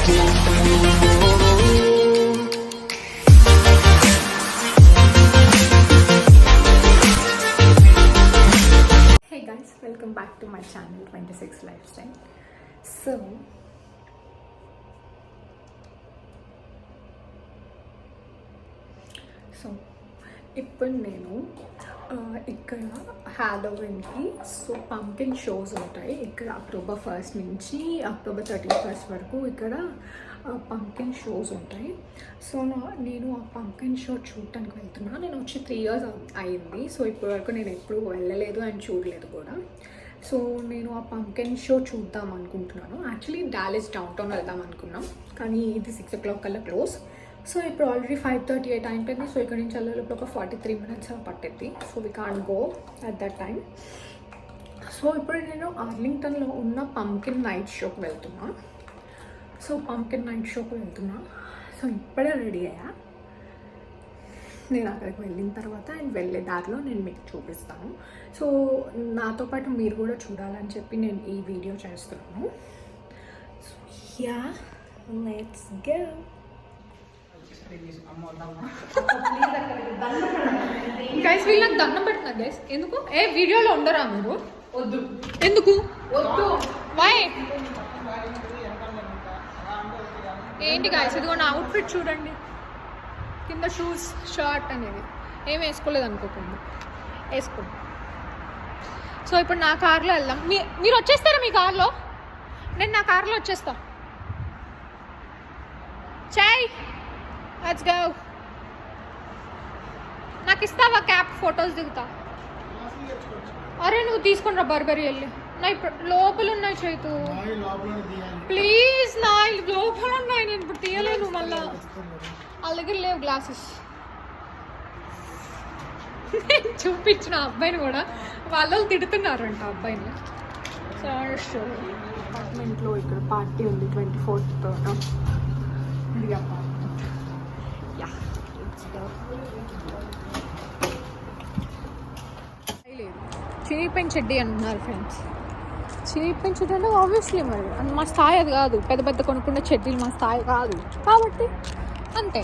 Hey guys, welcome back to my channel 26 Lifestyle. So ఇప్పుడు నేను ఇక్కడ హాలోవిన్కి పంకిన్ షోస్ ఉంటాయి. ఇక్కడ అక్టోబర్ 1 నుంచి అక్టోబర్ 31 వరకు ఇక్కడ పంకిన్ షోస్ ఉంటాయి. సో నేను ఆ పంకిన్ షో చూడటానికి వెళ్తున్నా. నేను వచ్చి 3 years అయింది. సో ఇప్పటి వరకు నేను ఎప్పుడు వెళ్ళలేదు అండ్ చూడలేదు కూడా. సో నేను ఆ పంకిన్ షో చూద్దాం అనుకుంటున్నాను. యాక్చువల్లీ డాలస్ డౌన్ టౌన్ వెళ్దాం అనుకున్నాం, కానీ ఇది 6 o'clock కల్లా క్లోజ్. సో ఇప్పుడు ఆల్రెడీ 5:38 అయిపోయింది. సో ఇక్కడ నుంచి వెళ్ళేలోపు ఒక 43 minutes పట్టింది. So we can't go at that time. So ఇప్పుడు నేను ఆర్లింగ్టన్లో ఉన్న పంకిన్ నైట్ షోకి వెళ్తున్నా. సో ఇప్పుడే రెడీ అయ్యా. నేను అక్కడికి వెళ్ళిన తర్వాత అండ్ వెళ్ళే దారిలో నేను మీకు చూపిస్తాను. సో నాతో పాటు మీరు కూడా చూడాలని చెప్పి నేను ఈ వీడియో చేస్తున్నాను. So yeah, let's go. Guys వీళ్ళు నాకు దండం పెడుతున్నారు గైస్. ఎందుకు? వీడియోలో ఉండరా మీరు? వద్దు. ఎందుకు వద్దు? వై? ఏంటి గైస్, ఇదిగో నా అవుట్ఫిట్ చూడండి. కింద షూస్, షర్ట్ అనేది ఏం వేసుకోలేదు అనుకోకుండా వేసుకోండి. సో ఇప్పుడు నా కార్లో వెళ్దాం. మీరు వచ్చేస్తారా మీ కార్లో? నేను నా కార్లో వచ్చేస్తా. చాయ్, లెట్స్ గో. నాకు ఇస్తావా క్యాప్? ఫొటోస్ దిగుతా. అరే నువ్వు తీసుకుని రా బర్బరీ వెళ్ళి. నా ఇప్పుడు లోపల ఉన్నాయి చైతు, ప్లీజ్. నా లోపల ఉన్నాయి, నేను ఇప్పుడు తీయలేను. మళ్ళా వాళ్ళ దగ్గర లేవు గ్లాసెస్. చూపించిన అబ్బాయిని కూడా వాళ్ళు తిడుతున్నారంట అబ్బాయిని. సో అపార్ట్మెంట్లో ఇక్కడ పార్టీ ఉంది 24th. ఇది అపార్ట్మెంట్. యా, లేదు చీప్ అండ్ చెడ్డీ అంటున్నారు ఫ్రెండ్స్. చీప్ అండ్ చెడ్డీ అంటే ఆబ్వియస్లీ మరి మా స్థాయి అది కాదు. పెద్ద పెద్ద కొనుక్కునే చెడ్డీలు మా స్థాయి కాదు కాబట్టి అంతే.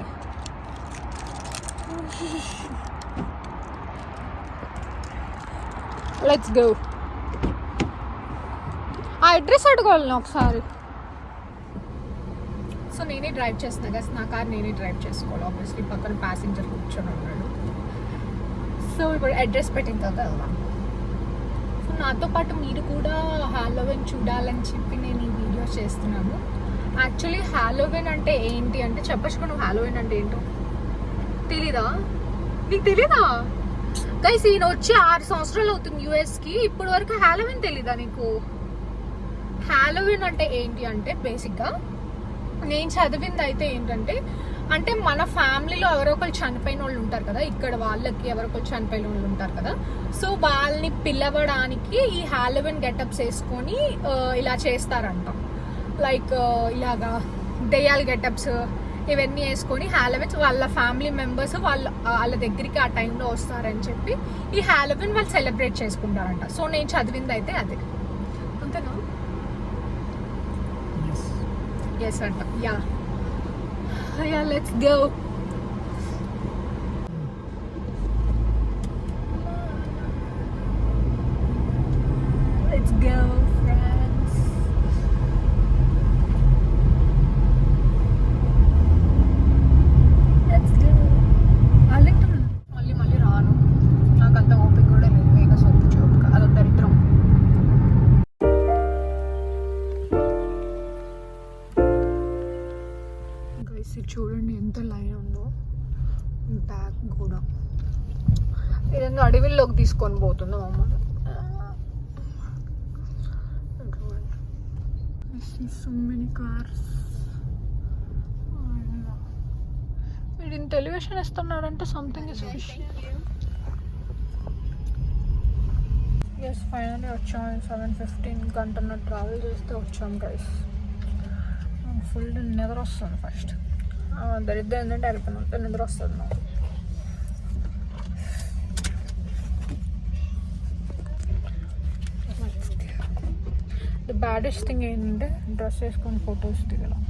Let's go. ఆ అడ్రస్ అడగాలి ఒకసారి. సో నేనే డ్రైవ్ చేస్తున్నా కదా, నా కార్ నేనే డ్రైవ్ చేసుకోవాలి. ఆబ్వియస్లీ పక్కన ప్యాసింజర్ కూర్చొని ఉన్నాడు. సో ఇప్పుడు అడ్రస్ పెట్టిన తర్వాత వెళ్దాం. సో నాతో పాటు మీరు కూడా హాలోవిన్ చూడాలని చెప్పి నేను ఈ వీడియో చేస్తున్నాను. యాక్చువల్లీ హాలోవిన్ అంటే ఏంటి అంటే చెప్పచ్చు. నువ్వు హాలోవిన్ అంటే ఏంటో తెలీదా? నీకు తెలీదా గైస్? ఈయన వచ్చి 6 సంవత్సరాలు అవుతుంది యూఎస్కి. ఇప్పుడు వరకు హాలోవిన్ తెలీదా నీకు? హాలోవిన్ అంటే ఏంటి అంటే బేసిక్గా నేను చదివింది అయితే ఏంటంటే, అంటే మన ఫ్యామిలీలో ఎవరో ఒకరు చనిపోయిన వాళ్ళు ఉంటారు కదా, ఇక్కడ వాళ్ళకి ఎవరో ఒకరు చనిపోయిన వాళ్ళు ఉంటారు కదా. సో వాళ్ళని పిలవడానికి ఈ హాలోవిన్ గెటప్స్ వేసుకొని ఇలా చేస్తారంట. లైక్ ఇలాగా దెయ్యాల గెటప్స్ ఇవన్నీ వేసుకొని హాలోవిన్ వాళ్ళ ఫ్యామిలీ మెంబర్స్ వాళ్ళ దగ్గరికి ఆ టైంలో వస్తారని చెప్పి ఈ హాలోవిన్ వాళ్ళు సెలబ్రేట్ చేసుకుంటారంట. సో నేను చదివింది అయితే అదే. అంతేనా? ఎస్ అంట. Yeah, let's go. Let's go friends. మళ్ళీ రాను. నాకు అంత ఓపిక కూడా లేదు. వేగ సొంత చోటు అదొక దరిద్రం. చూడండి ఎంత లైన్ ఉందో. బ్యాగ్ కూడా ఇదేందో అడవిలోకి తీసుకొని పోతుందో మమ్మల్ని. So many cars. వీడిని టెలివిజన్ ఇస్తున్నాడంటే something is fish. Yes, finally వచ్చాం. 7:15 గంటన్న ట్రావెల్ చేస్తే వచ్చాం గైస్. ఫుల్ నిద్ర వస్తుంది. ఫస్ట్ దరిద్రం ఏంటంటే వెళ్ళిపోయినా నిద్ర వస్తుంది నాకు. ద బ్యాడెస్ట్ థింగ్ ఏంటంటే డ్రెస్ వేసుకొని ఫొటోస్ దిగలం.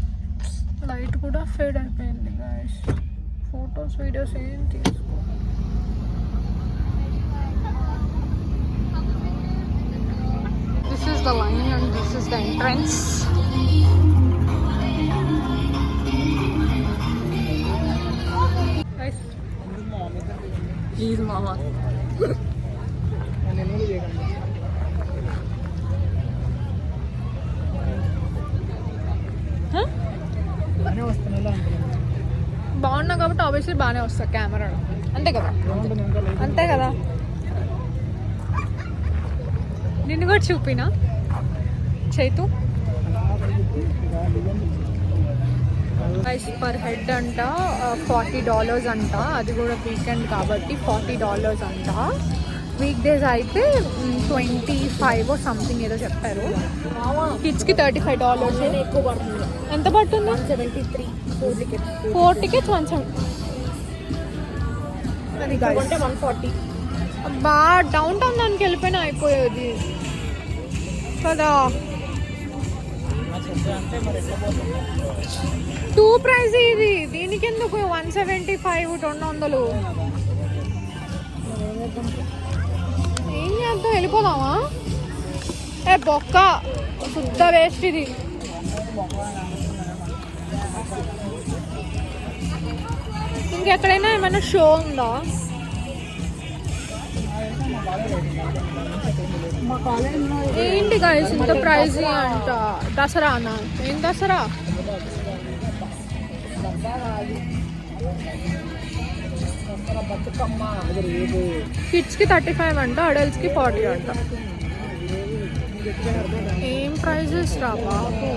లైట్ కూడా ఫేడ్ అయిపోయింది గైస్. ఫొటోస్ వీడియోస్ ఏం తీసుకో. This is the line and this is the entrance. Guys, please mama. బాగున్నా కాబట్టి ఆబ్వియస్లీ బాగానే వస్తుంది కెమెరాలో, అంతే కదా? అంతే కదా. నిన్ను కూడా చూపినా చైతు. ప్రైస్ పర్ హెడ్ అంట $40 అంట. అది కూడా వీకెండ్ కాబట్టి $40 అంట. వీక్ డేస్ అయితే 25 సంథింగ్ ఏదో చెప్పారు. కిడ్స్కి $35. ఎక్కువ పడుతుంది. ఎంత పడుతుంది? 173 4 tickets 170. అది అంటే 140. బా డౌన్ టౌన్ దానికి వెళ్ళిపోయినా అయిపోయేది కదా. 2 ప్రైజ్ ఇది, దీనికి ఎందుకు 175 200? ఏం చేద్దాం, వెళ్ళిపోదామా? ఏ బొక్క శుద్ధ వేస్ట్ ఇది. ఇంకెక్కడైనా ఏమైనా షో ఉందా? ఏంటి గైస్ ఇంత ప్రైజ్ అంట? దసరానా? ఏం దసరా? కిడ్స్కి 35 అంట, అడల్ట్స్కి 40 అంట. ఏం ప్రైజెస్ రా బాబు.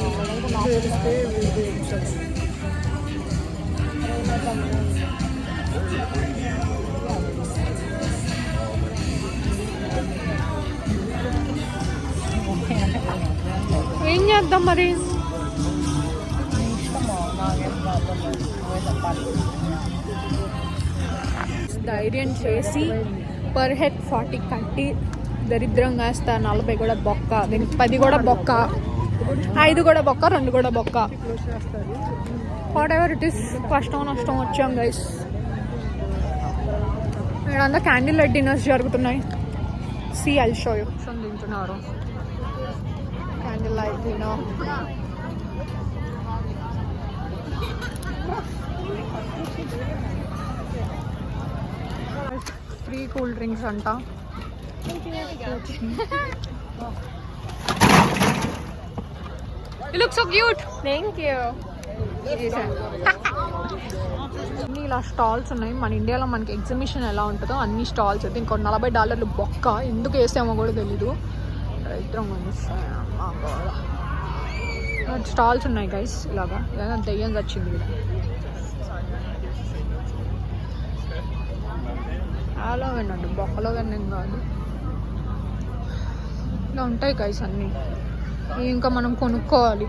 ఏం చేద్దాం మరి? ధైర్యం చేసి పర్ హెడ్ 40 కట్టి దరిద్రంగా వేస్తా. 40 కూడా బొక్క, దీనికి 10 కూడా బొక్క, 5 కూడా బొక్క, 2 కూడా బొక్క. వాట్ ఎవర్ ఇట్ ఈస్, కష్టం నష్టం వచ్చాం గైస్. ఇక్కడంతా క్యాండిల్ లైట్ డిన్నర్స్ జరుగుతున్నాయి. See I'll show you. తింటున్నారు candle light dinner. Free cool drinks అంట. You look so cute. Thank you. ఇలా స్టాల్స్ ఉన్నాయి. మన ఇండియాలో మనకి ఎగ్జిబిషన్ ఎలా ఉంటుందో అన్ని స్టాల్స్ అయితే. ఇంకో $40 బొక్క, ఎందుకు వేసామో కూడా తెలీదు. స్టాల్స్ ఉన్నాయి గైస్. ఇలాగా ఏదైనా దెయ్యం వచ్చింది ఇలా. చాలా వినండి, బొక్కలో విన్నాం కాదు. ఇలా ఉంటాయి గైస్ అన్నీ. ఇంకా మనం కొనుక్కోవాలి.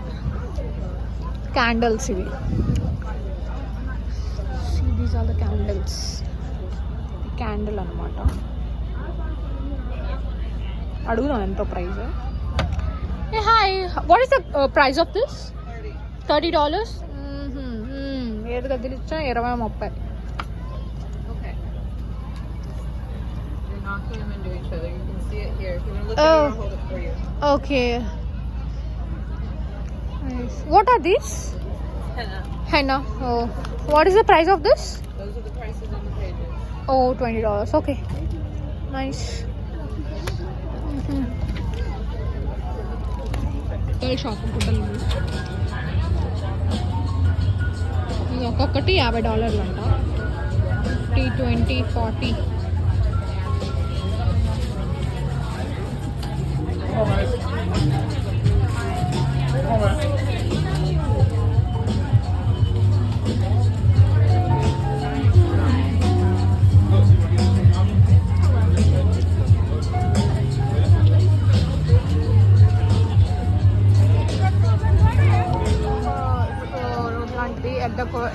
క్యాండిల్స్ ఇవి. These are the candles. Candle అనమాట. అడుగుదాం ఎంతో price. Hi, what is the price of this? $30. ఏది దగ్గర ఇచ్చా 20-30. Knocking them into each other. You can see it here. If you want to look at it, I'll hold it for you. Okay. Nice. What are these? Henna. Henna. Oh. What is the price of this? Those are the prices on the pages. Oh, $20. Okay. Nice. Shop గుడ్డలు ఇది ఒక్కొక్కటి $50 అంట. 20, 40.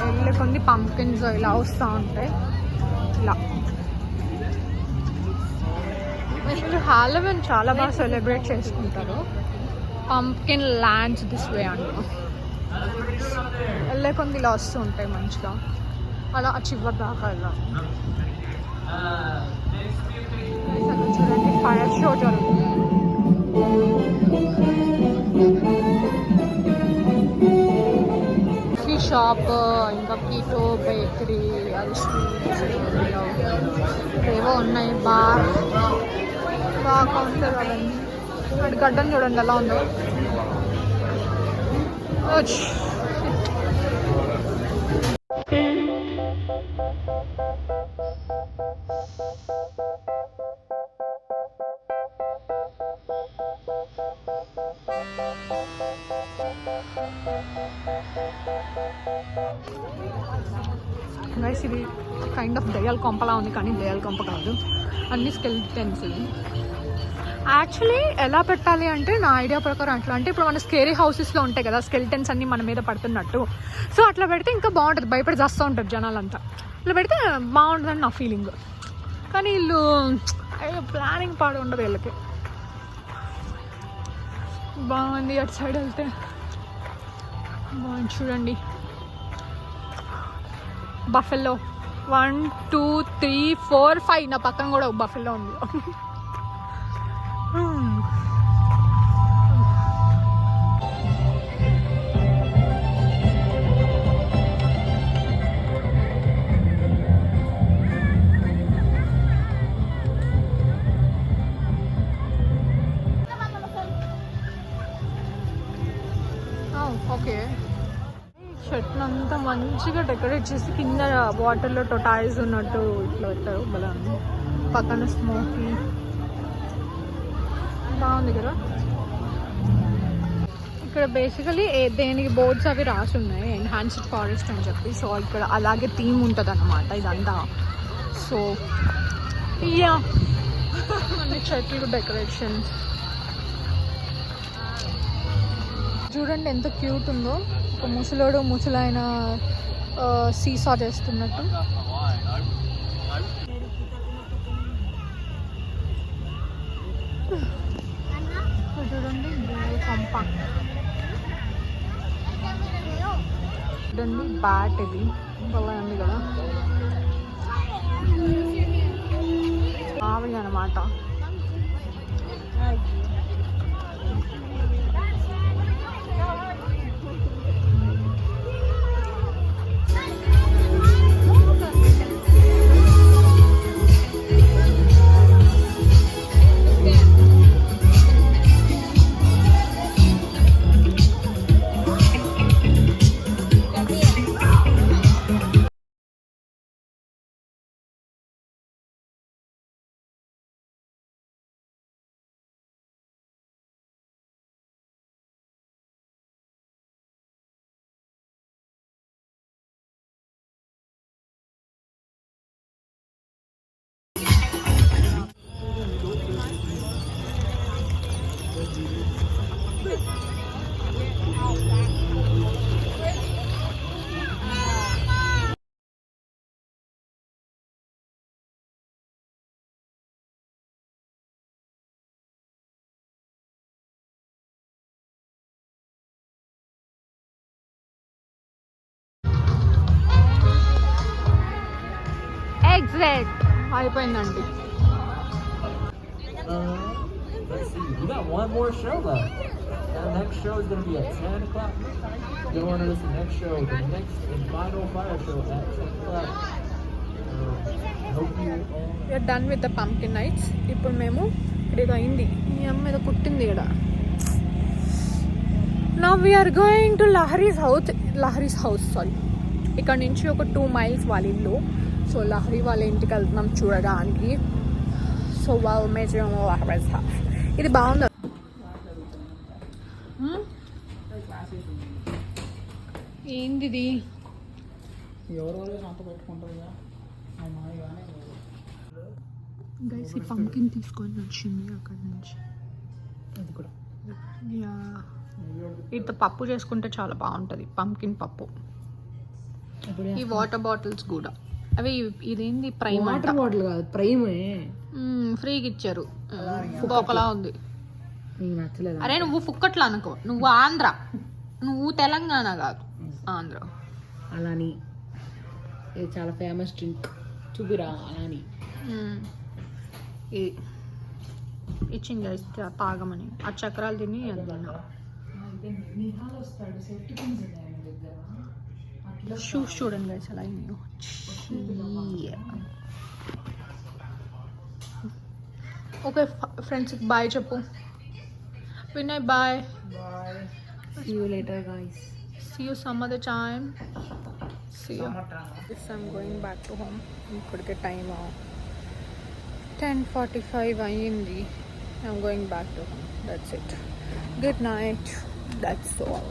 ఎల్ల కొన్ని pumpkins ఇలా వస్తూ ఉంటాయి. ఇలా అసలు హాలోవీన్ చాలా బాగా సెలబ్రేట్ చేసుకుంటారు. పంప్కిన్ ల్యాండ్స్ దిస్ వే అంట. వెళ్ళే కొంది ఇలా వస్తూ ఉంటాయి మంచిగా, అలా ఆ చివరి దాకా వెళ్ళాలి. అక్కడ చూడండి ఫైర్ షో జరుగుతుంది. కాఫీ షాప్, ఇంకా కీటో బేకరీ, అది స్వీట్స్ ఏవో ఉన్నాయి. బార్ కౌంటర్ అవన్నీ. అక్కడ గడ్డను చూడండి ఎలా ఉందో. గైస్ ఇది కైండ్ ఆఫ్ దయాల్ కొంపలా ఉంది, కానీ దయాల్ కొంప కాదు, అన్ని స్కెల్టన్స్. యాక్చువల్లీ ఎలా పెట్టాలి అంటే నా ఐడియా ప్రకారం అట్లా అంటే ఇప్పుడు మన స్కేరీ హౌసెస్లో ఉంటాయి కదా స్కెల్టన్స్ అన్ని మన మీద పడుతున్నట్టు, సో అట్లా పెడితే ఇంకా బాగుంటుంది, భయపడి చేస్తూ ఉంటారు జనాలంతా. ఇట్లా పెడితే బాగుంటుందని నా ఫీలింగ్. కానీ వీళ్ళు ప్లానింగ్ పాడు ఉండదు వీళ్ళకి. బాగుంది అటు సైడ్ వెళ్తే బాగుంది చూడండి. బఫెల్లో 1 2 3 4 5 నా పక్కన కూడా ఒక బఫెల్లో ఉంది. ఓకే, చెట్టు అంతా మంచిగా డెకరేట్ చేసి కింద వాటర్లో టొటాయిస్ ఉన్నట్టు ఇట్లా పెట్టారు. భలే ఉంది. పక్కన స్మోకీ బాగుంది కదా. ఇక్కడ బేసికలీ దేనికి బోర్డ్స్ అవి రాసి ఉన్నాయి, ఎన్హాన్స్డ్ ఫారెస్ట్ అని చెప్పి. సో ఇక్కడ అలాగే థీమ్ ఉంటుంది అన్నమాట ఇదంతా. సో యా అన్ని చెట్లు డెకరేషన్ చూడండి ఎంత క్యూట్ ఉందో. ఒక ముసలోడు ముసలాయన సీసా చేస్తున్నట్టు. చూడండి పంప, చూడండి బ్యాట్, ఇది బాగా ఉంది కదా, ఆవి అన్నమాట. ఎగ్జిట్ అయిపోయిందండి. Let's see, we got one more show left. The next show is going to be at 10 o'clock. You'll want to listen to the next show, the next and final fire show at 10 o'clock. I hope you all... We're done with the pumpkin nights. ఇప్పుడు మేము ఇక్కడ అయింది, మీ అమ్మ మీద కుట్టింది ఇక్కడ. Now we are going to Lahari's house. Sorry. ఇక్కడ నుంచి ఒక 2 miles వాళ్ళ ఇల్లు. సో లహరి వాళ్ళ ఇంటికి వెళ్తున్నాం చూడడానికి. సో వాళ్ళ మేజర్ లహరీస్ హౌస్. ఇది బాగుంది. ఏంది ఇది? గైస్ ఈ పంకిన్ తీసుకొని వచ్చింది అక్కడ నుంచి. యా, ఇట్లా పప్పు చేసుకుంటే చాలా బాగుంటుంది, పంకిన్ పప్పు. ఈ వాటర్ బాటిల్స్ కూడా అవి. ఇదేంది ప్రైమ్? వాటర్ బాటిల్ కాదు, ప్రైమ్. ఫ్రీగా ఇచ్చారు. ఒకలా ఉంది. నచ్చలేదు. అరే నువ్వు ఫుక్కట్లా అనుకో, నువ్వు ఆంధ్ర, నువ్వు తెలంగాణ కాదు. ఆంధ్ర. అలాని ఇది చాలా ఫేమస్ డ్రింక్ చూపిరా అలాని. ఇది ఇచ్చింది గైస్ తాగమని. ఆ చక్రాలు తిని అది తిన్నా. షూస్ చూడండి గైస్ అలా నేను. ఓకే ఫ్రెండ్స్కి బాయ్ చెప్పు. Vinay bye. See you later guys. See you some other time. See you. Yes, I'm going back to home. ఇప్పటికే టైం 10:45 అయ్యింది. I'm going back to home. That's it. Good night. That's all.